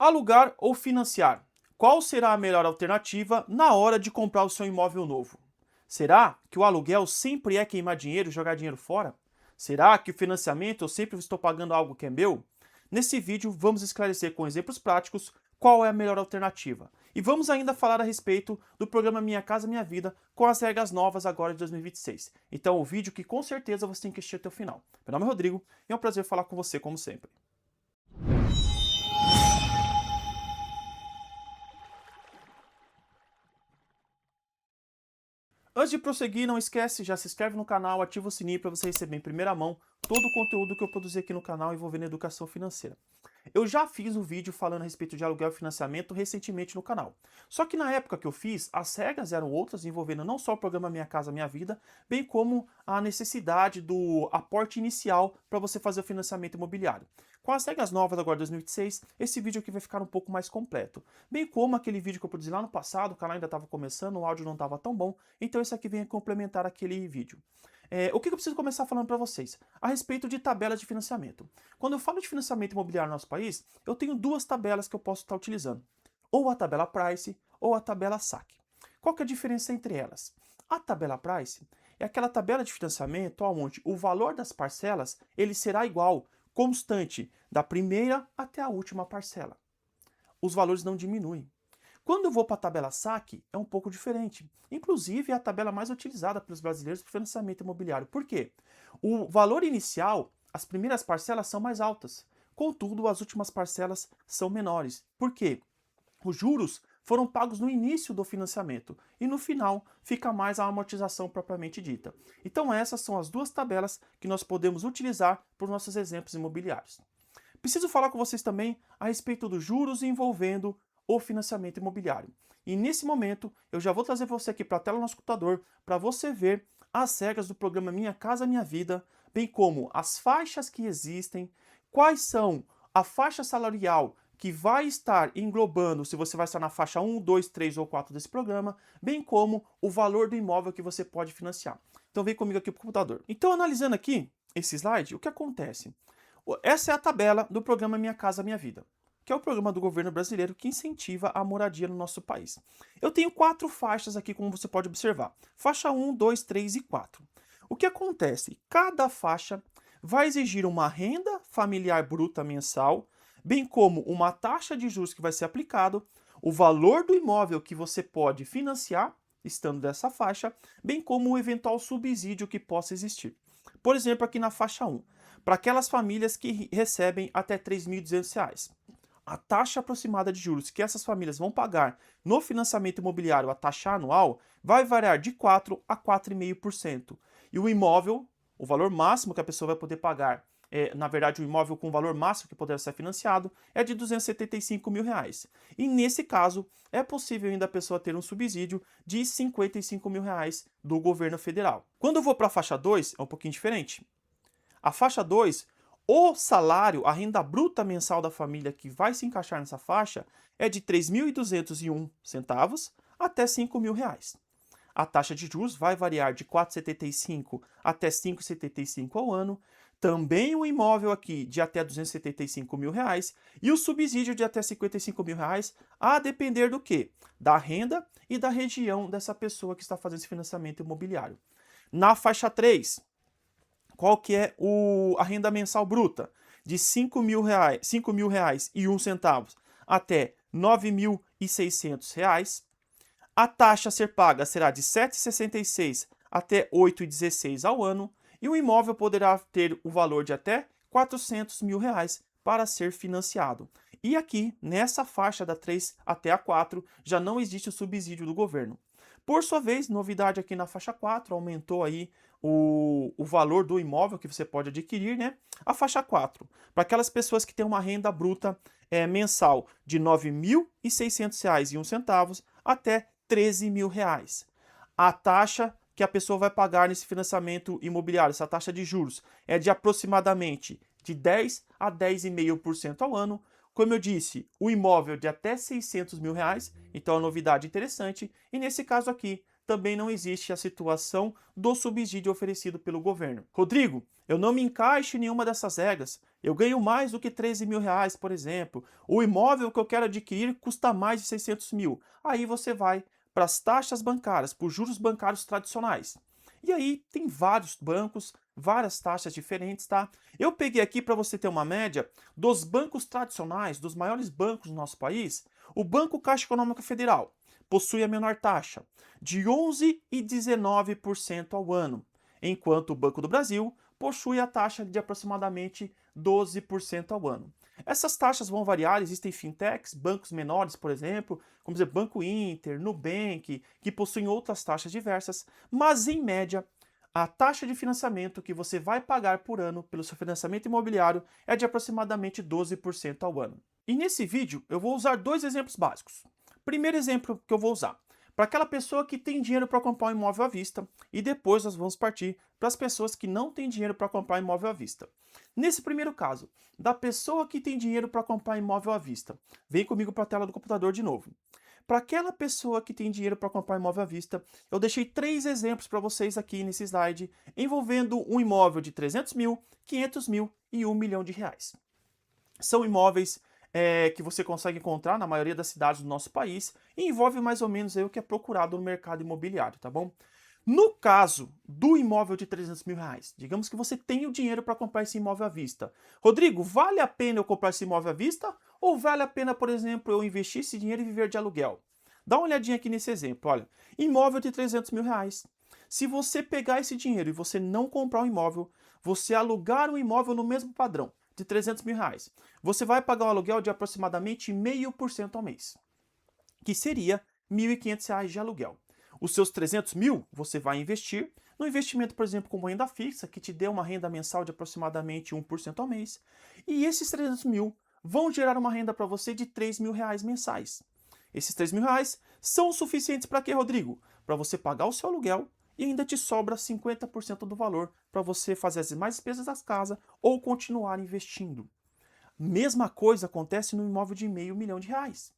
Alugar ou financiar? Qual será a melhor alternativa na hora de comprar o seu imóvel novo? Será que o aluguel sempre é queimar dinheiro e jogar dinheiro fora? Será que o financiamento eu sempre estou pagando algo que é meu? Nesse vídeo vamos esclarecer com exemplos práticos qual é a melhor alternativa. E vamos ainda falar a respeito do programa Minha Casa Minha Vida com as regras novas agora de 2026. Então o vídeo que com certeza você tem que assistir até o final. Meu nome é Rodrigo e é um prazer falar com você como sempre. Antes de prosseguir, não esquece, já se inscreve no canal, ativa o sininho para você receber em primeira mão todo o conteúdo que eu produzi aqui no canal envolvendo educação financeira. Eu já fiz um vídeo falando a respeito de aluguel e financiamento recentemente no canal. Só que na época que eu fiz, as regras eram outras, envolvendo não só o programa Minha Casa Minha Vida, bem como a necessidade do aporte inicial para você fazer o financiamento imobiliário. Com as regras novas agora de 2026, esse vídeo aqui vai ficar um pouco mais completo. Bem como aquele vídeo que eu produzi lá no passado, o canal ainda estava começando, o áudio não estava tão bom, então esse aqui vem complementar aquele vídeo. O que eu preciso começar falando para vocês? A respeito de tabelas de financiamento. Quando eu falo de financiamento imobiliário no nosso país, eu tenho duas tabelas que eu posso estar utilizando. Ou a tabela Price ou a tabela SAC. Qual que é a diferença entre elas? A tabela Price é aquela tabela de financiamento onde o valor das parcelas ele será igual, constante, da primeira até a última parcela. Os valores não diminuem. Quando eu vou para a tabela SAC, é um pouco diferente. Inclusive, é a tabela mais utilizada pelos brasileiros para financiamento imobiliário. Por quê? O valor inicial, as primeiras parcelas são mais altas. Contudo, as últimas parcelas são menores. Por quê? Os juros foram pagos no início do financiamento e no final fica mais a amortização propriamente dita. Então essas são as duas tabelas que nós podemos utilizar para os nossos exemplos imobiliários. Preciso falar com vocês também a respeito dos juros envolvendo o financiamento imobiliário. E nesse momento, eu já vou trazer você aqui para a tela do nosso computador para você ver as regras do programa Minha Casa Minha Vida, bem como as faixas que existem, quais são a faixa salarial que vai estar englobando se você vai estar na faixa 1, 2, 3 ou 4 desse programa, bem como o valor do imóvel que você pode financiar. Então vem comigo aqui para o computador. Então analisando aqui esse slide, o que acontece? Essa é a tabela do programa Minha Casa Minha Vida, que é o programa do governo brasileiro que incentiva a moradia no nosso país. Eu tenho 4 faixas aqui, como você pode observar. Faixa 1, 2, 3 e 4. O que acontece? Cada faixa vai exigir uma renda familiar bruta mensal, bem como uma taxa de juros que vai ser aplicado, o valor do imóvel que você pode financiar, estando dessa faixa, bem como o eventual subsídio que possa existir. Por exemplo, aqui na faixa 1, para aquelas famílias que recebem até R$ 3.200. A taxa aproximada de juros que essas famílias vão pagar no financiamento imobiliário, a taxa anual, vai variar de 4 a 4,5%. E o imóvel, o valor máximo que a pessoa vai poder pagar, na verdade o imóvel com o valor máximo que poderá ser financiado, é de R$ 275 mil. E nesse caso, é possível ainda a pessoa ter um subsídio de R$ 55 mil do governo federal. Quando eu vou para a faixa 2, é um pouquinho diferente. A faixa 2, o salário, a renda bruta mensal da família que vai se encaixar nessa faixa é de R$ 3.201 até R$ 5 mil. A taxa de juros vai variar de 4,75 até 5,75 ao ano. Também o imóvel aqui de até R$ 275 mil e o subsídio de até R$ 55 mil, a depender do quê? Da renda e da região dessa pessoa que está fazendo esse financiamento imobiliário. Na faixa 3, qual que é a renda mensal bruta? De R$ 5.000,01 até R$ 9.600. A taxa a ser paga será de R$ 7,66 até R$ 8,16 ao ano. E o imóvel poderá ter o valor de até R$ 400 mil para ser financiado. E aqui, nessa faixa da 3 até a 4, já não existe o subsídio do governo. Por sua vez, novidade aqui na faixa 4, aumentou aí o valor do imóvel que você pode adquirir, né? A faixa 4, para aquelas pessoas que têm uma renda bruta mensal de R$ 9.600,01 até R$ 13 mil. A taxa que a pessoa vai pagar nesse financiamento imobiliário, essa taxa de juros, é de aproximadamente de 10 a 10,5% ao ano. Como eu disse, o imóvel de até R$ 600 mil, então é uma novidade interessante. E nesse caso aqui, também não existe a situação do subsídio oferecido pelo governo. Rodrigo, eu não me encaixo em nenhuma dessas regras. eu ganho mais do que 13 mil reais, por exemplo. O imóvel que eu quero adquirir custa mais de 600 mil. Aí você vai para as taxas bancárias, para os juros bancários tradicionais. E aí tem vários bancos, várias taxas diferentes, tá? Eu peguei aqui para você ter uma média dos bancos tradicionais, dos maiores bancos do nosso país. O Banco Caixa Econômica Federal possui a menor taxa, de 11 e 19% ao ano, enquanto o Banco do Brasil possui a taxa de aproximadamente 12% ao ano. Essas taxas vão variar, existem fintechs, bancos menores, por exemplo, como dizer, Banco Inter, Nubank, que possuem outras taxas diversas, mas em média, a taxa de financiamento que você vai pagar por ano pelo seu financiamento imobiliário é de aproximadamente 12% ao ano. E nesse vídeo eu vou usar dois exemplos básicos. Primeiro exemplo que eu vou usar, para aquela pessoa que tem dinheiro para comprar um imóvel à vista, e depois nós vamos partir para as pessoas que não têm dinheiro para comprar imóvel à vista. Nesse primeiro caso, da pessoa que tem dinheiro para comprar imóvel à vista, vem comigo para a tela do computador de novo. Para aquela pessoa que tem dinheiro para comprar imóvel à vista, eu deixei 3 exemplos para vocês aqui nesse slide, envolvendo um imóvel de 300 mil, 500 mil e 1 milhão de reais. São imóveis que você consegue encontrar na maioria das cidades do nosso país e envolve mais ou menos aí o que é procurado no mercado imobiliário, tá bom? No caso do imóvel de 300 mil reais, digamos que você tem o dinheiro para comprar esse imóvel à vista. Rodrigo, vale a pena eu comprar esse imóvel à vista ou vale a pena, por exemplo, eu investir esse dinheiro e viver de aluguel? Dá uma olhadinha aqui nesse exemplo, olha, imóvel de 300 mil reais. Se você pegar esse dinheiro e você não comprar um imóvel, você alugar um imóvel no mesmo padrão, de 300 mil reais, você vai pagar um aluguel de aproximadamente 0,5% ao mês, que seria R$ 1.500 de aluguel. Os seus 300 mil você vai investir no investimento, por exemplo, como renda fixa, que te dê uma renda mensal de aproximadamente 1% ao mês. E esses 300 mil vão gerar uma renda para você de 3 mil reais mensais. Esses 3 mil reais são suficientes para quê, Rodrigo? Para você pagar o seu aluguel e ainda te sobra 50% do valor para você fazer as demais despesas da casa ou continuar investindo. Mesma coisa acontece no imóvel de R$ 500 mil.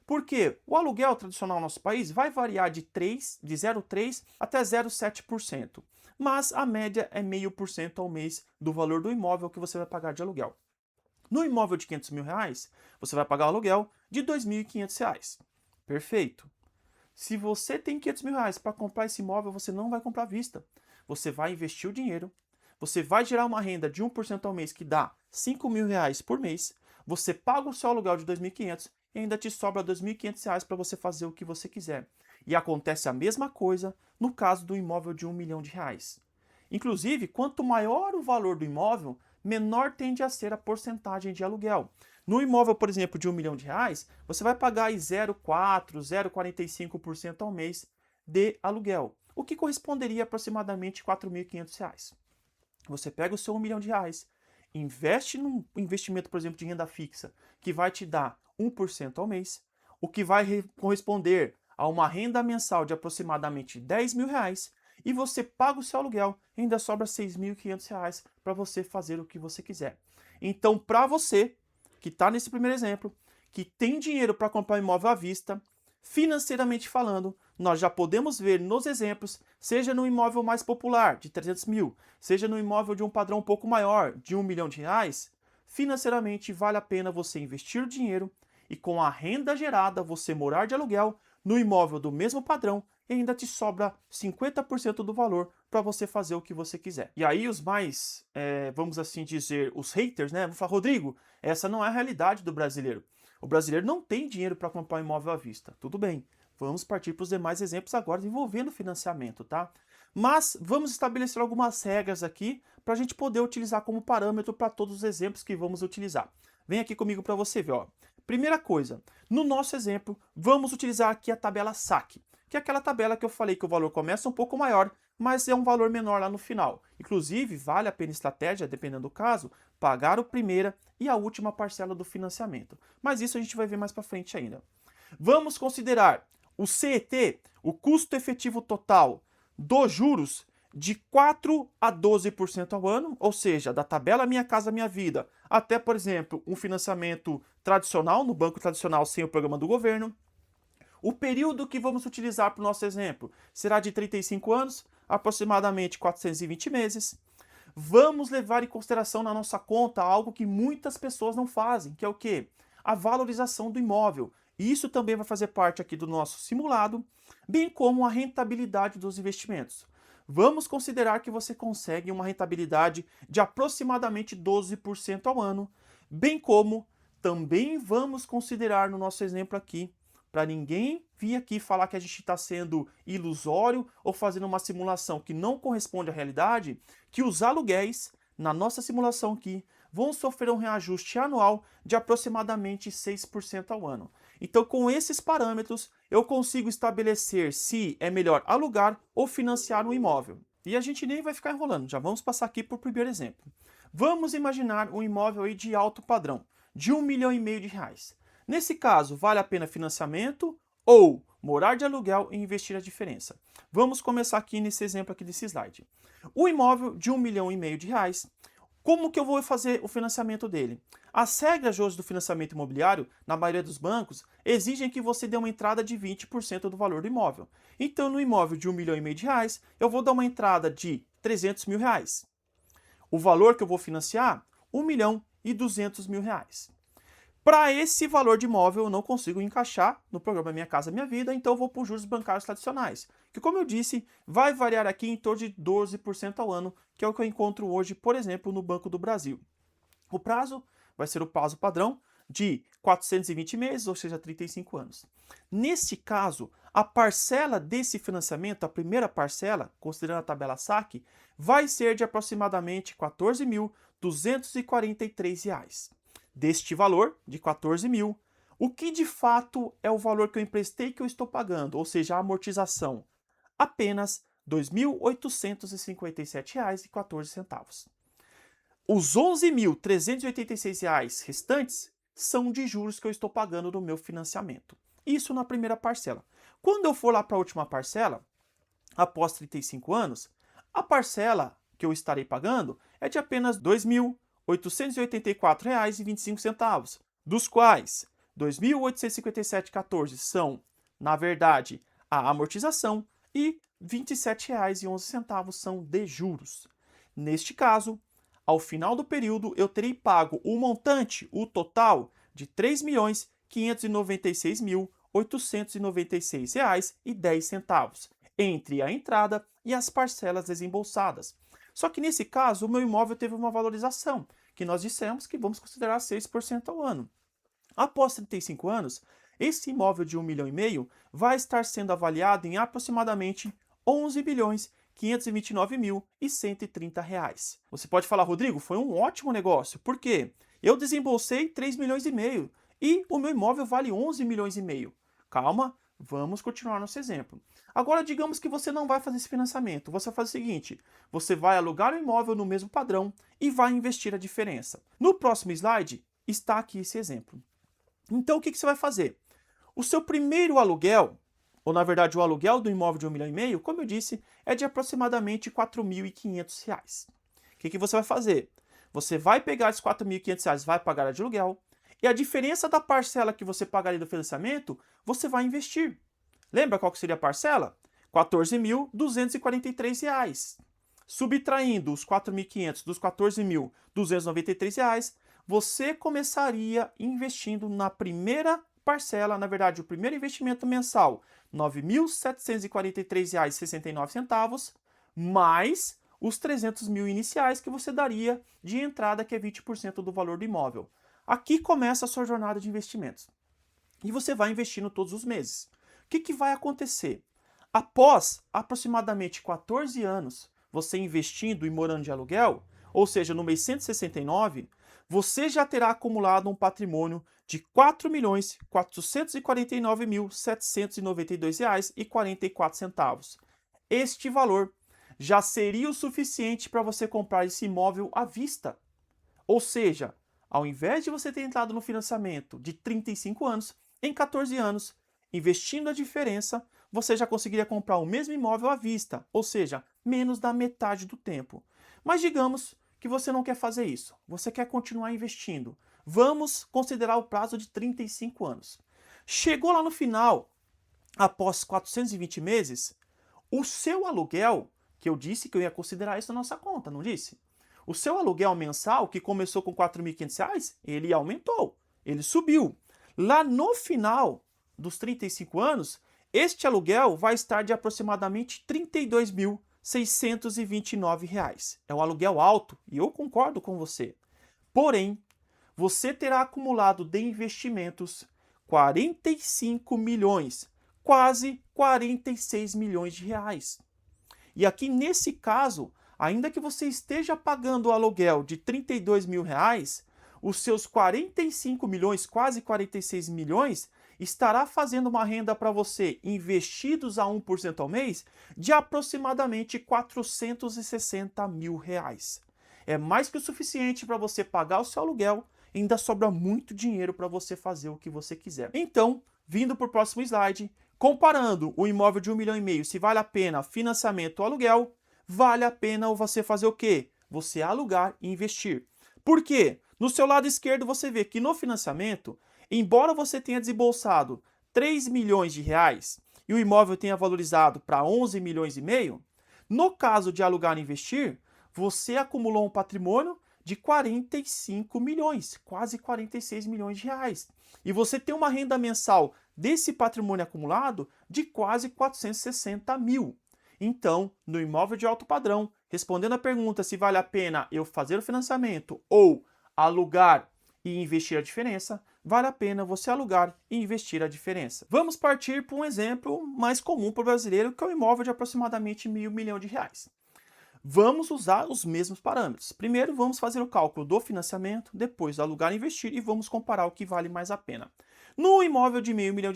Por quê? O aluguel tradicional no nosso país vai variar de 0,3% até 0,7%, mas a média é 0,5% ao mês do valor do imóvel que você vai pagar de aluguel. No imóvel de R$ 500 mil, você vai pagar o aluguel de R$ 2.500. Perfeito. Se você tem R$ 500 mil para comprar esse imóvel, você não vai comprar à vista. Você vai investir o dinheiro, você vai gerar uma renda de 1% ao mês, que dá R$ 5 mil por mês, você paga o seu aluguel de 2.500 e ainda te sobra R$ 2.500 para você fazer o que você quiser. E acontece a mesma coisa no caso do imóvel de R$ 1 milhão. Inclusive, quanto maior o valor do imóvel, menor tende a ser a porcentagem de aluguel. No imóvel, por exemplo, de R$ 1 milhão, você vai pagar 0,4%, 0,45% ao mês de aluguel, o que corresponderia a aproximadamente R$ 4.500. Você pega o seu R$ 1 milhão, investe num investimento, por exemplo, de renda fixa, que vai te dar 1% ao mês, o que vai corresponder a uma renda mensal de aproximadamente R$ 10 mil, e você paga o seu aluguel e ainda sobra R$ 6.500 para você fazer o que você quiser. Então, para você que está nesse primeiro exemplo, que tem dinheiro para comprar um imóvel à vista, financeiramente falando, nós já podemos ver nos exemplos, seja no imóvel mais popular, de 300 mil, seja no imóvel de um padrão um pouco maior, de R$ 1 milhão, financeiramente vale a pena você investir o dinheiro e com a renda gerada você morar de aluguel no imóvel do mesmo padrão e ainda te sobra 50% do valor para você fazer o que você quiser. E aí os mais, vamos assim dizer, os haters, né? Vão falar, Rodrigo, essa não é a realidade do brasileiro. O brasileiro não tem dinheiro para comprar um imóvel à vista. Tudo bem, vamos partir para os demais exemplos agora envolvendo financiamento, tá? Mas vamos estabelecer algumas regras aqui para a gente poder utilizar como parâmetro para todos os exemplos que vamos utilizar. Vem aqui comigo para você ver, ó. Primeira coisa, no nosso exemplo, vamos utilizar aqui a tabela SAC, que é aquela tabela que eu falei que o valor começa um pouco maior, mas é um valor menor lá no final. Inclusive, vale a pena estratégia, dependendo do caso, pagar a primeira e a última parcela do financiamento. Mas isso a gente vai ver mais para frente ainda. Vamos considerar o CET, o custo efetivo total dos juros, de 4 a 12% ao ano, ou seja, da tabela Minha Casa Minha Vida até, por exemplo, um financiamento tradicional, no banco tradicional sem o programa do governo. O período que vamos utilizar para o nosso exemplo será de 35 anos, aproximadamente 420 meses. vamos levar em consideração na nossa conta algo que muitas pessoas não fazem, que é o quê? A valorização do imóvel. E isso também vai fazer parte aqui do nosso simulado, bem como a rentabilidade dos investimentos. Vamos considerar que você consegue uma rentabilidade de aproximadamente 12% ao ano, bem como também vamos considerar no nosso exemplo aqui, para ninguém vir aqui falar que a gente está sendo ilusório ou fazendo uma simulação que não corresponde à realidade, que os aluguéis, na nossa simulação aqui, vão sofrer um reajuste anual de aproximadamente 6% ao ano. Então, com esses parâmetros, eu consigo estabelecer se é melhor alugar ou financiar um imóvel. E a gente nem vai ficar enrolando, já vamos passar aqui para o primeiro exemplo. Vamos imaginar um imóvel aí de alto padrão, de R$ 1,5 milhão. Nesse caso, vale a pena financiamento ou morar de aluguel e investir a diferença? Vamos começar aqui nesse exemplo aqui desse slide. O imóvel de R$ 1,5 milhão, como que eu vou fazer o financiamento dele? As regras hoje do financiamento imobiliário, na maioria dos bancos, exigem que você dê uma entrada de 20% do valor do imóvel. Então, no imóvel de R$ 1,5 milhão, eu vou dar uma entrada de R$ 300 mil. O valor que eu vou financiar, R$ 1,2 milhão. Para esse valor de imóvel, eu não consigo encaixar no programa Minha Casa Minha Vida, então eu vou para os juros bancários tradicionais, que, como eu disse, vai variar aqui em torno de 12% ao ano, que é o que eu encontro hoje, por exemplo, no Banco do Brasil. O prazo vai ser o prazo padrão de 420 meses, ou seja, 35 anos. Neste caso, a parcela desse financiamento, a primeira parcela, considerando a tabela saque, vai ser de aproximadamente R$ 14.243. Deste valor, de 14 mil, o que de fato é o valor que eu emprestei que eu estou pagando, ou seja, a amortização? Apenas R$ 2.857,14. Os R$ 11.386 restantes são de juros que eu estou pagando no meu financiamento. Isso na primeira parcela. Quando eu for lá para a última parcela, após 35 anos, a parcela que eu estarei pagando é de apenas R$ 2.884,25, dos quais R$ 2.857,14 são, na verdade, a amortização e R$ 27,11 são de juros. Neste caso, ao final do período, eu terei pago o montante, o total, de R$ 3.596.896,10 entre a entrada e as parcelas desembolsadas. Só que nesse caso, o meu imóvel teve uma valorização, que nós dissemos que vamos considerar 6% ao ano. Após 35 anos, esse imóvel de R$ 1,5 milhão vai estar sendo avaliado em aproximadamente R$ 11.529.130. Você pode falar, Rodrigo, foi um ótimo negócio. Por quê? Eu desembolsei 3,5 milhões e o meu imóvel vale 11,5 milhões. Calma, vamos continuar nosso exemplo. Agora, digamos que você não vai fazer esse financiamento. Você vai fazer o seguinte: você vai alugar o imóvel no mesmo padrão e vai investir a diferença. No próximo slide está aqui esse exemplo. Então, o que você vai fazer? O seu primeiro aluguel, ou na verdade o aluguel do imóvel de R$ 1,5 milhão, como eu disse, é de aproximadamente R$ 4.500. O que você vai fazer? Você vai pegar esses R$ 4.500, vai pagar a de aluguel, e a diferença da parcela que você pagaria do financiamento, você vai investir. Lembra qual que seria a parcela? R$ 14.243. Subtraindo os 4.500 dos R$ 14.293, você começaria investindo na primeira parcela, na verdade, o primeiro investimento mensal, R$ 9.743,69, mais os 300 mil iniciais que você daria de entrada, que é 20% do valor do imóvel. Aqui começa a sua jornada de investimentos. E você vai investindo todos os meses. O que vai acontecer? Após aproximadamente 14 anos, você investindo e morando de aluguel, ou seja, no mês 169, você já terá acumulado um patrimônio de R$ 4.449.792,44. Este valor já seria o suficiente para você comprar esse imóvel à vista. Ou seja, ao invés de você ter entrado no financiamento de 35 anos, em 14 anos, investindo a diferença, você já conseguiria comprar o mesmo imóvel à vista, ou seja, menos da metade do tempo. Mas digamos que você não quer fazer isso, você quer continuar investindo. Vamos considerar o prazo de 35 anos. Chegou lá no final, após 420 meses, o seu aluguel, que eu disse que eu ia considerar isso na nossa conta, não disse? O seu aluguel mensal, que começou com R$ 4.500, ele aumentou, ele subiu. Lá no final dos 35 anos, este aluguel vai estar de aproximadamente R$ 32.629. É um aluguel alto e eu concordo com você. Porém, você terá acumulado de investimentos 45 milhões, quase 46 milhões de reais. E aqui nesse caso, ainda que você esteja pagando o aluguel de R$ 32 mil, os seus 45 milhões, quase 46 milhões, estará fazendo uma renda para você, investidos a 1% ao mês, de aproximadamente R$ 460 mil. É mais que o suficiente para você pagar o seu aluguel, ainda sobra muito dinheiro para você fazer o que você quiser. Então, vindo para o próximo slide, comparando o imóvel de 1,5 milhão, se vale a pena financiamento ou aluguel, vale a pena você fazer o quê? Você alugar e investir. Por quê? No seu lado esquerdo você vê que no financiamento, embora você tenha desembolsado 3 milhões de reais e o imóvel tenha valorizado para 11 milhões e meio, no caso de alugar e investir, você acumulou um patrimônio de 45 milhões, quase 46 milhões de reais. E você tem uma renda mensal desse patrimônio acumulado de quase 460 mil. Então, no imóvel de alto padrão, respondendo a pergunta se vale a pena eu fazer o financiamento ou alugar e investir a diferença, vale a pena você alugar e investir a diferença. Vamos partir para um exemplo mais comum para o brasileiro, que é o imóvel de aproximadamente R$ 1 milhão. Vamos usar os mesmos parâmetros. Primeiro, vamos fazer o cálculo do financiamento, depois do alugar e investir e vamos comparar o que vale mais a pena. No imóvel de R$ 1 milhão,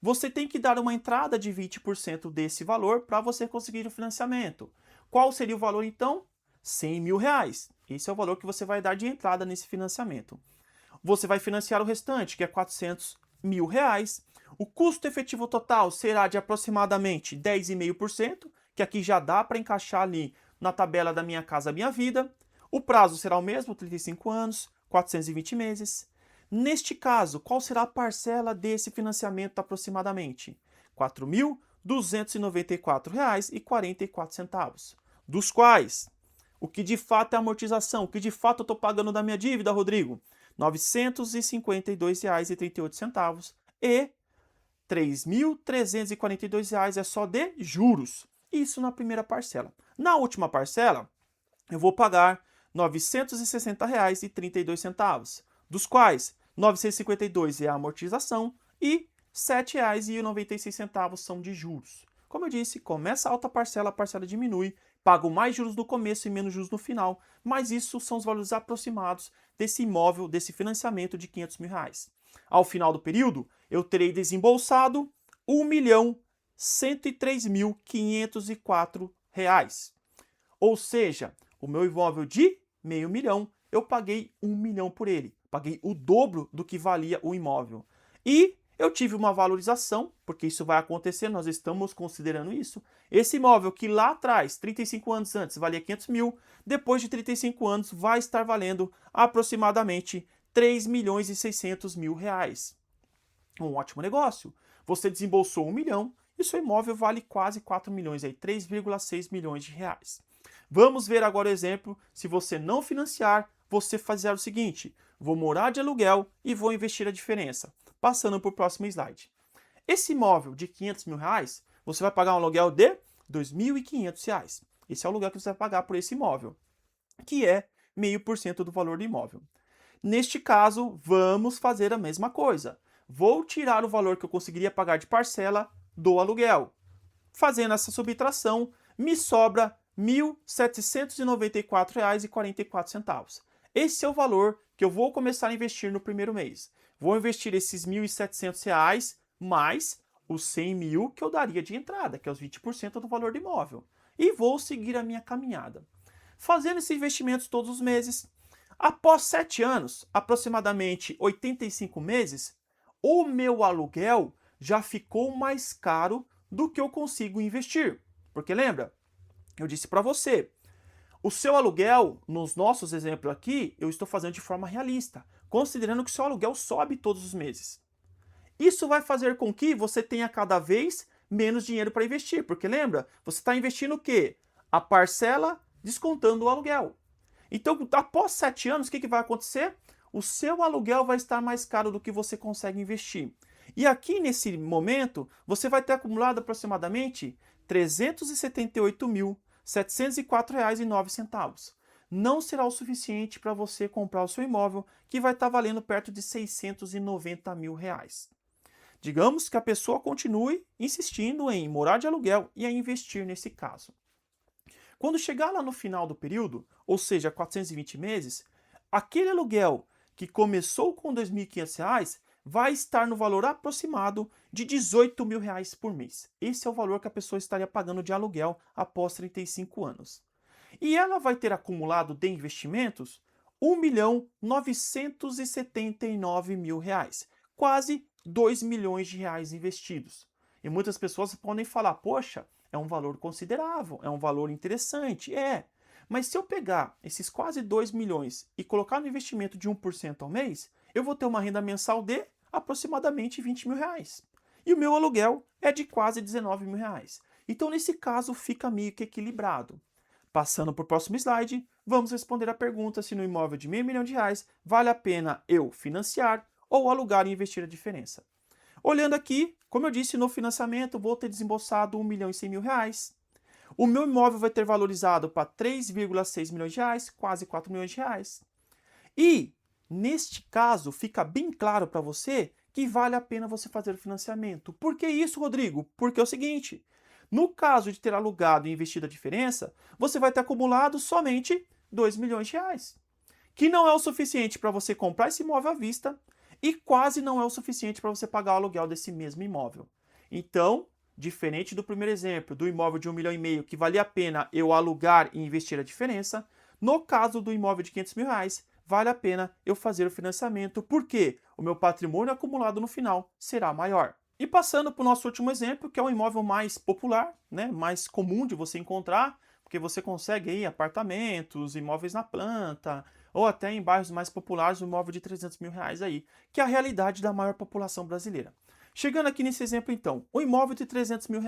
você tem que dar uma entrada de 20% desse valor para você conseguir o financiamento. Qual seria o valor então? R$ 100 mil. Esse é o valor que você vai dar de entrada nesse financiamento. Você vai financiar o restante, que é R$ 400 mil. O custo efetivo total será de aproximadamente 10,5%, que aqui já dá para encaixar ali na tabela da Minha Casa Minha Vida. O prazo será o mesmo, 35 anos, 420 meses. Neste caso, qual será a parcela desse financiamento aproximadamente? R$ 4.294,44, dos quais o que de fato é amortização, o que de fato eu estou pagando da minha dívida, Rodrigo? R$ 952,38 e R$ 3.342 é só de juros. Isso na primeira parcela. Na última parcela, eu vou pagar R$ 960,32, dos quais R$ 952 é a amortização e R$ 7,96 são de juros. Como eu disse, começa a alta parcela, a parcela diminui, pago mais juros no começo e menos juros no final, mas isso são os valores aproximados desse imóvel, desse financiamento de R$ 500 mil. Ao final do período, eu terei desembolsado R$ 1.103.504. Ou seja, o meu imóvel de R$ 500 mil, eu paguei R$ 1 milhão por ele. Paguei o dobro do que valia o imóvel. E eu tive uma valorização, porque isso vai acontecer, nós estamos considerando isso. Esse imóvel que lá atrás, 35 anos antes, valia 500 mil, depois de 35 anos vai estar valendo aproximadamente 3 milhões e 600 mil reais. Um ótimo negócio. Você desembolsou 1 milhão e seu imóvel vale quase 4 milhões, 3,6 milhões de reais. Vamos ver agora o exemplo, se você não financiar, você fazer o seguinte, vou morar de aluguel e vou investir a diferença. Passando para o próximo slide. Esse imóvel de R$ 500 mil, você vai pagar um aluguel de R$ 2.500. Esse é o aluguel que você vai pagar por esse imóvel, que é 0,5% do valor do imóvel. Neste caso, vamos fazer a mesma coisa. Vou tirar o valor que eu conseguiria pagar de parcela do aluguel. Fazendo essa subtração, me sobra R$ 1.794,44. Esse é o valor que eu vou começar a investir no primeiro mês. Vou investir esses R$ 1.700 mais os 100 mil que eu daria de entrada, que é os 20% do valor do imóvel. E vou seguir a minha caminhada. Fazendo esses investimentos todos os meses, após 7 anos, aproximadamente 85 meses, o meu aluguel já ficou mais caro do que eu consigo investir. Porque lembra, eu disse para você, o seu aluguel, nos nossos exemplos aqui, eu estou fazendo de forma realista, considerando que o seu aluguel sobe todos os meses. Isso vai fazer com que você tenha cada vez menos dinheiro para investir, porque lembra, você está investindo o quê? A parcela descontando o aluguel. Então, após 7 anos, o que vai acontecer? O seu aluguel vai estar mais caro do que você consegue investir. E aqui, nesse momento, você vai ter acumulado aproximadamente R$ 378.704,09. Não será o suficiente para você comprar o seu imóvel, que vai estar valendo perto de R$ 690 mil. Digamos que a pessoa continue insistindo em morar de aluguel e a investir nesse caso. Quando chegar lá no final do período, ou seja, 420 meses, aquele aluguel que começou com R$ 2.500 vai estar no valor aproximado de R$ 18 mil por mês. Esse é o valor que a pessoa estaria pagando de aluguel após 35 anos. E ela vai ter acumulado de investimentos R$ 1.979.000, quase R$ 2 milhões investidos. E muitas pessoas podem falar, poxa, é um valor considerável, é um valor interessante, mas se eu pegar esses quase 2 milhões e colocar no investimento de 1% ao mês, eu vou ter uma renda mensal de aproximadamente R$ 20 mil. E o meu aluguel é de quase R$ 19 mil. Então, nesse caso, fica meio que equilibrado. Passando para o próximo slide, vamos responder a pergunta se no imóvel de R$ 500 mil vale a pena eu financiar ou alugar e investir a diferença. Olhando aqui, como eu disse, no financiamento vou ter desembolsado R$ 1.100.000. O meu imóvel vai ter valorizado para R$ 3,6 milhões, quase R$ 4 milhões. E, neste caso, fica bem claro para você que vale a pena você fazer o financiamento. Por que isso, Rodrigo? Porque é o seguinte, no caso de ter alugado e investido a diferença, você vai ter acumulado somente R$ 2 milhões, que não é o suficiente para você comprar esse imóvel à vista e quase não é o suficiente para você pagar o aluguel desse mesmo imóvel. Então, diferente do primeiro exemplo, do imóvel de R$ 1,5 milhão, que valia a pena eu alugar e investir a diferença, no caso do imóvel de R$ 500 mil, vale a pena eu fazer o financiamento, porque o meu patrimônio acumulado no final será maior. E passando para o nosso último exemplo, que é um imóvel mais popular, mais comum de você encontrar, porque você consegue aí apartamentos, imóveis na planta, ou até em bairros mais populares, um imóvel de R$ 300 mil aí, que é a realidade da maior população brasileira. Chegando aqui nesse exemplo, então, um imóvel de R$ 300 mil,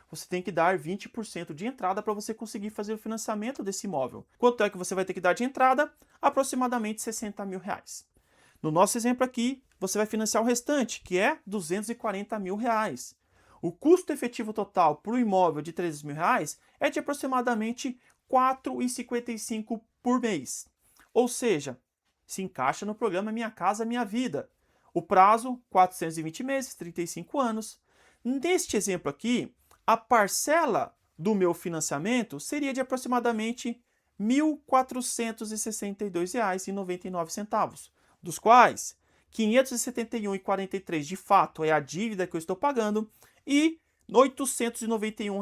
você tem que dar 20% de entrada para você conseguir fazer o financiamento desse imóvel. Quanto é que você vai ter que dar de entrada? Aproximadamente R$ 60 mil. No nosso exemplo aqui, você vai financiar o restante, que é R$ 240 mil. O custo efetivo total para o imóvel de R$ 300 mil é de aproximadamente R$ 4,55 por mês. Ou seja, se encaixa no programa Minha Casa Minha Vida. O prazo, 420 meses, 35 anos. Neste exemplo aqui, a parcela do meu financiamento seria de aproximadamente R$ 1.462,99, dos quais R$ 571,43 de fato é a dívida que eu estou pagando e R$ 891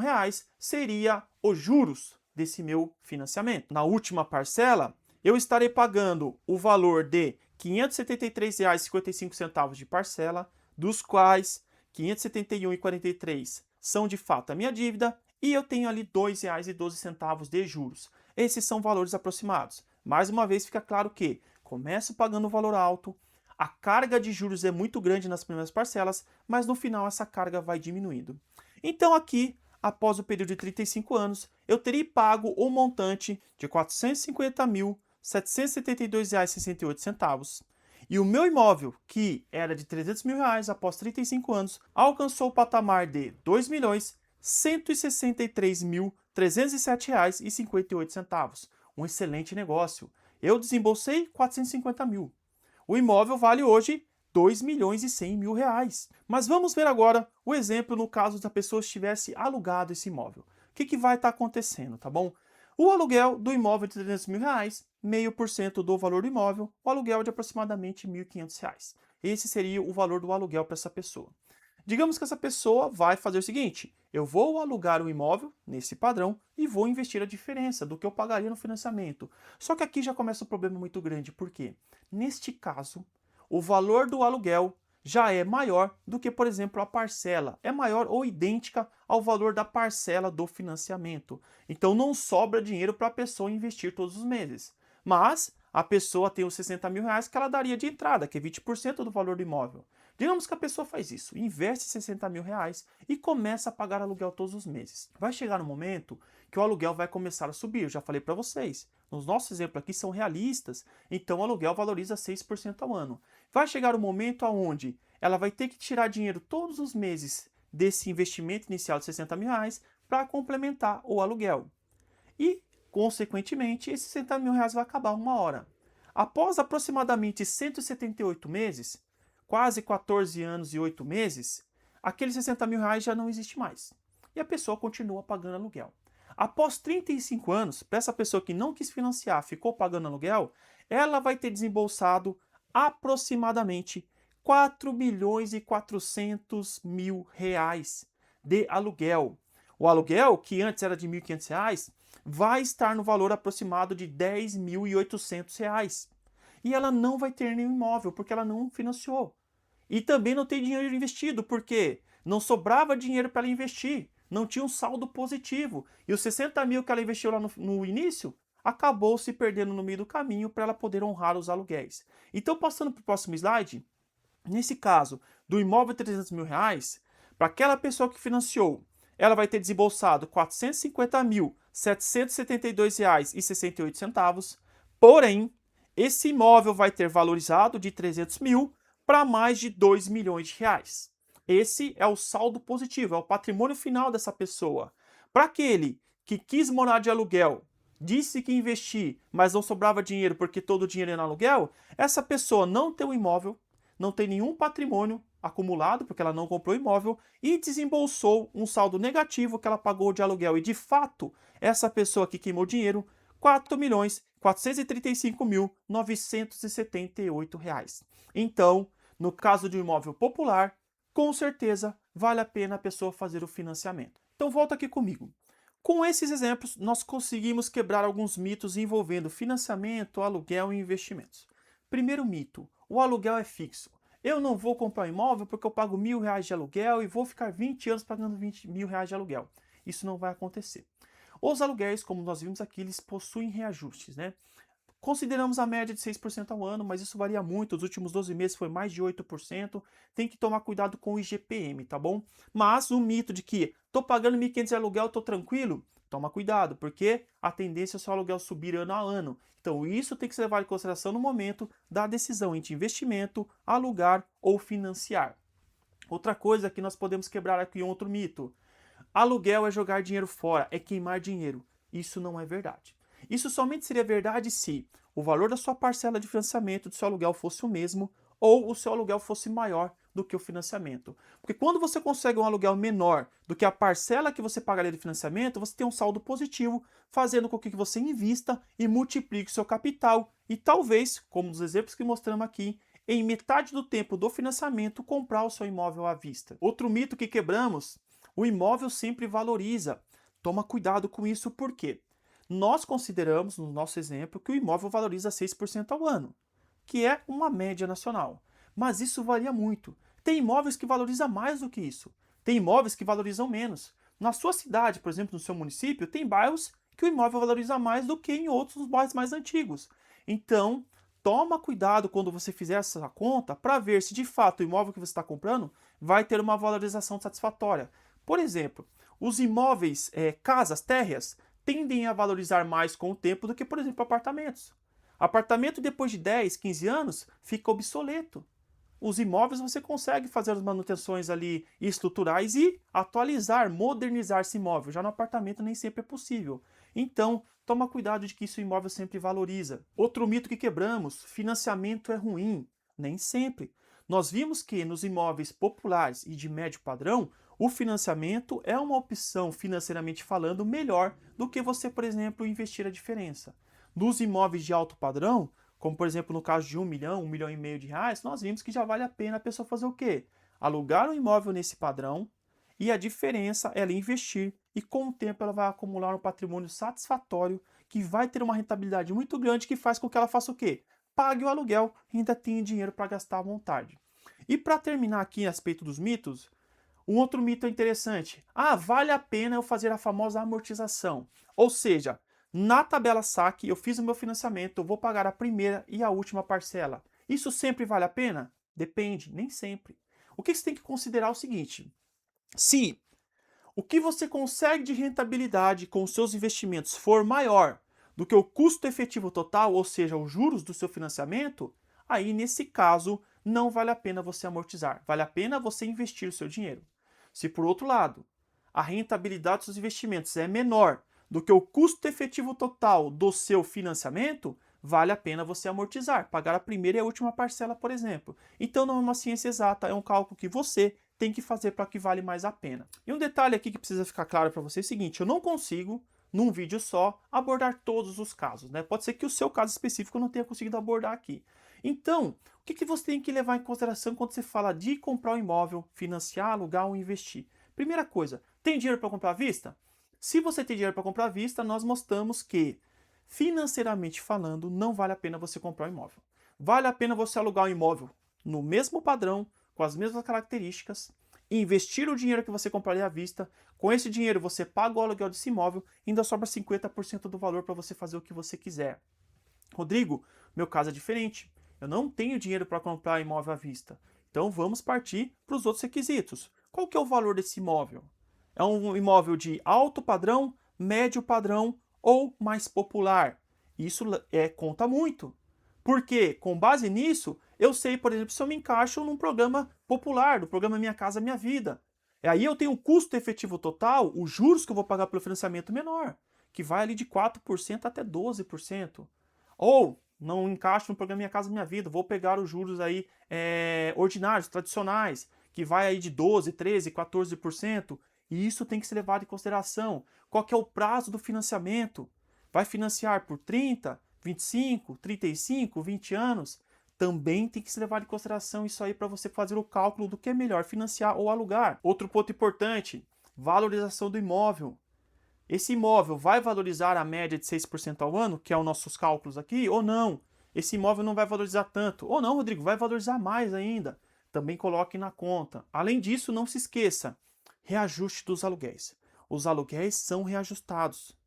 seria os juros desse meu financiamento. Na última parcela, eu estarei pagando o valor de R$ 573,55 de parcela, dos quais R$ 571,43 são de fato a minha dívida e eu tenho ali R$ 2,12 de juros. Esses são valores aproximados. Mais uma vez fica claro que começo pagando um valor alto, a carga de juros é muito grande nas primeiras parcelas, mas no final essa carga vai diminuindo. Então aqui, após o período de 35 anos, eu teria pago o montante de R$ 450.772,68. E o meu imóvel, que era de R$ 300 mil após 35 anos, alcançou o patamar de R$ 2.163.307,58. Um excelente negócio. Eu desembolsei R$ 450 mil. O imóvel vale hoje R$ 2.100.000. Mas vamos ver agora o exemplo no caso da pessoa estivesse alugado esse imóvel. O que vai estar acontecendo, tá bom? O aluguel do imóvel de R$ 300 mil, 0,5% do valor do imóvel, o aluguel de aproximadamente R$ 1.500. Esse seria o valor do aluguel para essa pessoa. Digamos que essa pessoa vai fazer o seguinte, eu vou alugar o imóvel nesse padrão e vou investir a diferença do que eu pagaria no financiamento. Só que aqui já começa um problema muito grande, porque neste caso, o valor do aluguel já é maior do que, por exemplo, a parcela. É maior ou idêntica ao valor da parcela do financiamento. Então não sobra dinheiro para a pessoa investir todos os meses. Mas a pessoa tem os R$ 60 mil que ela daria de entrada, que é 20% do valor do imóvel. Digamos que a pessoa faz isso, investe R$ 60 mil e começa a pagar aluguel todos os meses. Vai chegar no momento que o aluguel vai começar a subir, eu já falei para vocês. nos nossos exemplos aqui são realistas, então o aluguel valoriza 6% ao ano. Vai chegar um momento onde ela vai ter que tirar dinheiro todos os meses desse investimento inicial de R$ 60.000 para complementar o aluguel. E, consequentemente, esses R$ 60.000 vai acabar uma hora. Após aproximadamente 178 meses, quase 14 anos e 8 meses, aqueles R$ 60.000 já não existe mais. E a pessoa continua pagando aluguel. Após 35 anos, para essa pessoa que não quis financiar, ficou pagando aluguel, ela vai ter desembolsado aproximadamente R$ 4.400.000 de aluguel. O aluguel, que antes era de R$ 1.500, vai estar no valor aproximado de R$ 10.800. E ela não vai ter nenhum imóvel, porque ela não financiou. E também não tem dinheiro investido, porque não sobrava dinheiro para ela investir, não tinha um saldo positivo. E os 60 mil que ela investiu lá no início, acabou se perdendo no meio do caminho para ela poder honrar os aluguéis. Então, passando para o próximo slide, nesse caso do imóvel de R$ 300.000, para aquela pessoa que financiou, ela vai ter desembolsado R$ 450.772,68. Porém, esse imóvel vai ter valorizado de 300 mil para mais de 2 milhões de reais. Esse é o saldo positivo, é o patrimônio final dessa pessoa. Para aquele que quis morar de aluguel, disse que investir, mas não sobrava dinheiro porque todo o dinheiro é no aluguel, essa pessoa não tem um imóvel, não tem nenhum patrimônio acumulado, porque ela não comprou imóvel, e desembolsou um saldo negativo que ela pagou de aluguel. E de fato, essa pessoa que queimou dinheiro, R$ 4.435.978. Então, no caso de um imóvel popular, com certeza vale a pena a pessoa fazer o financiamento. Então volta aqui comigo. Com esses exemplos, nós conseguimos quebrar alguns mitos envolvendo financiamento, aluguel e investimentos. Primeiro mito, o aluguel é fixo. Eu não vou comprar um imóvel porque eu pago R$ 1.000 de aluguel e vou ficar 20 anos pagando R$ 20.000 de aluguel. Isso não vai acontecer. Os aluguéis, como nós vimos aqui, eles possuem reajustes, né? Consideramos a média de 6% ao ano, mas isso varia muito. Os últimos 12 meses foi mais de 8%. Tem que tomar cuidado com o IGPM, tá bom? Mas o mito de que tô pagando R$ 1.500 de aluguel, tô tranquilo, toma cuidado, porque a tendência é o seu aluguel subir ano a ano. Então isso tem que ser levado em consideração no momento da decisão entre investimento, alugar ou financiar. Outra coisa que nós podemos quebrar aqui, um outro mito. Aluguel é jogar dinheiro fora, é queimar dinheiro. Isso não é verdade. Isso somente seria verdade se o valor da sua parcela de financiamento do seu aluguel fosse o mesmo ou o seu aluguel fosse maior do que o financiamento. Porque quando você consegue um aluguel menor do que a parcela que você pagaria de financiamento, você tem um saldo positivo, fazendo com que você invista e multiplique o seu capital e talvez, como nos exemplos que mostramos aqui, em metade do tempo do financiamento, comprar o seu imóvel à vista. Outro mito que quebramos: o imóvel sempre valoriza. Toma cuidado com isso, porque nós consideramos, no nosso exemplo, que o imóvel valoriza 6% ao ano, que é uma média nacional. Mas isso varia muito. Tem imóveis que valorizam mais do que isso. Tem imóveis que valorizam menos. Na sua cidade, por exemplo, no seu município, tem bairros que o imóvel valoriza mais do que em outros bairros mais antigos. Então, toma cuidado quando você fizer essa conta para ver se de fato o imóvel que você está comprando vai ter uma valorização satisfatória. Por exemplo, os imóveis, casas térreas, tendem a valorizar mais com o tempo do que, por exemplo, apartamentos. Apartamento, depois de 10, 15 anos, fica obsoleto. Os imóveis você consegue fazer as manutenções ali estruturais e atualizar, modernizar esse imóvel. Já no apartamento nem sempre é possível. Então, toma cuidado de que isso o imóvel sempre valoriza. Outro mito que quebramos: financiamento é ruim. Nem sempre. Nós vimos que nos imóveis populares e de médio padrão, o financiamento é uma opção, financeiramente falando, melhor do que você, por exemplo, investir a diferença. Nos imóveis de alto padrão, como por exemplo no caso de R$ 1 milhão, R$ 1,5 milhão de reais, nós vimos que já vale a pena a pessoa fazer o quê? Alugar um imóvel nesse padrão e a diferença ela investir, e com o tempo ela vai acumular um patrimônio satisfatório que vai ter uma rentabilidade muito grande, que faz com que ela faça o quê? Pague o aluguel e ainda tenha dinheiro para gastar à vontade. E para terminar aqui a respeito dos mitos, um outro mito interessante: vale a pena eu fazer a famosa amortização. Ou seja, na tabela saque eu fiz o meu financiamento, eu vou pagar a primeira e a última parcela. Isso sempre vale a pena? Depende, nem sempre. O que você tem que considerar é o seguinte: se o que você consegue de rentabilidade com os seus investimentos for maior do que o custo efetivo total, ou seja, os juros do seu financiamento, aí nesse caso não vale a pena você amortizar, vale a pena você investir o seu dinheiro. Se por outro lado, a rentabilidade dos seus investimentos é menor do que o custo efetivo total do seu financiamento, vale a pena você amortizar, pagar a primeira e a última parcela, por exemplo. Então não é uma ciência exata, é um cálculo que você tem que fazer para que vale mais a pena. E um detalhe aqui que precisa ficar claro para você é o seguinte, eu não consigo, num vídeo só, abordar todos os casos, né? Pode ser que o seu caso específico eu não tenha conseguido abordar aqui. Então, o que você tem que levar em consideração quando você fala de comprar um imóvel, financiar, alugar ou investir? Primeira coisa, tem dinheiro para comprar à vista? Se você tem dinheiro para comprar à vista, nós mostramos que, financeiramente falando, não vale a pena você comprar um imóvel. Vale a pena você alugar um imóvel no mesmo padrão, com as mesmas características, investir o dinheiro que você compraria à vista, com esse dinheiro você paga o aluguel desse imóvel e ainda sobra 50% do valor para você fazer o que você quiser. Rodrigo, meu caso é diferente. Eu não tenho dinheiro para comprar imóvel à vista. Então vamos partir para os outros requisitos. Qual que é o valor desse imóvel? É um imóvel de alto padrão, médio padrão ou mais popular? Isso conta muito. Porque, com base nisso, eu sei, por exemplo, se eu me encaixo num programa popular, do programa Minha Casa Minha Vida. E aí eu tenho um custo efetivo total, os juros que eu vou pagar pelo financiamento menor, que vai ali de 4% até 12%. Ou não encaixo no programa Minha Casa Minha Vida, vou pegar os juros aí ordinários, tradicionais, que vai aí de 12, 13, 14%. E isso tem que ser levado em consideração. Qual que é o prazo do financiamento? Vai financiar por 30, 25, 35, 20 anos? Também tem que se levar em consideração isso aí para você fazer o cálculo do que é melhor financiar ou alugar. Outro ponto importante, valorização do imóvel. Esse imóvel vai valorizar a média de 6% ao ano, que é os nossos cálculos aqui, ou não? Esse imóvel não vai valorizar tanto. Ou não, Rodrigo, vai valorizar mais ainda. Também coloque na conta. Além disso, não se esqueça, reajuste dos aluguéis. Os aluguéis são reajustados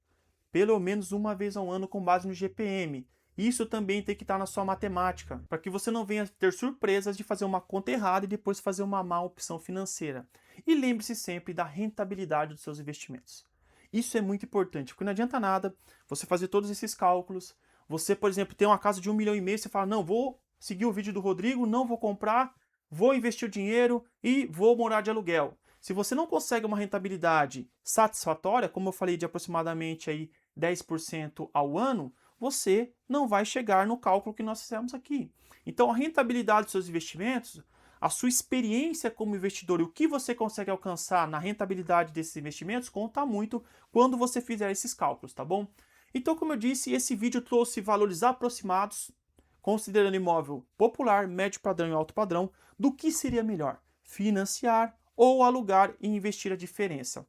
pelo menos uma vez ao ano com base no GPM. Isso também tem que estar na sua matemática, para que você não venha ter surpresas de fazer uma conta errada e depois fazer uma má opção financeira. E lembre-se sempre da rentabilidade dos seus investimentos. Isso é muito importante, porque não adianta nada você fazer todos esses cálculos. Você, por exemplo, tem uma casa de 1,5 milhão, você fala, não, vou seguir o vídeo do Rodrigo, não vou comprar, vou investir o dinheiro e vou morar de aluguel. Se você não consegue uma rentabilidade satisfatória, como eu falei, de aproximadamente aí 10% ao ano, você não vai chegar no cálculo que nós fizemos aqui. Então, a rentabilidade dos seus investimentos, a sua experiência como investidor e o que você consegue alcançar na rentabilidade desses investimentos conta muito quando você fizer esses cálculos, tá bom? Então, como eu disse, esse vídeo trouxe valores aproximados, considerando imóvel popular, médio padrão e alto padrão, do que seria melhor, financiar ou alugar e investir a diferença.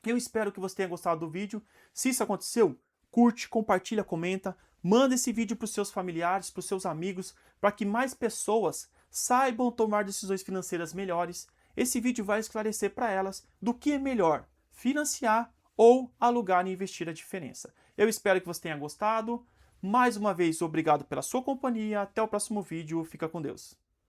Eu espero que você tenha gostado do vídeo. Se isso aconteceu, curte, compartilha, comenta, manda esse vídeo para os seus familiares, para os seus amigos, para que mais pessoas saibam tomar decisões financeiras melhores. Esse vídeo vai esclarecer para elas do que é melhor, financiar ou alugar e investir a diferença. Eu espero que você tenha gostado. Mais uma vez, obrigado pela sua companhia. Até o próximo vídeo. Fica com Deus.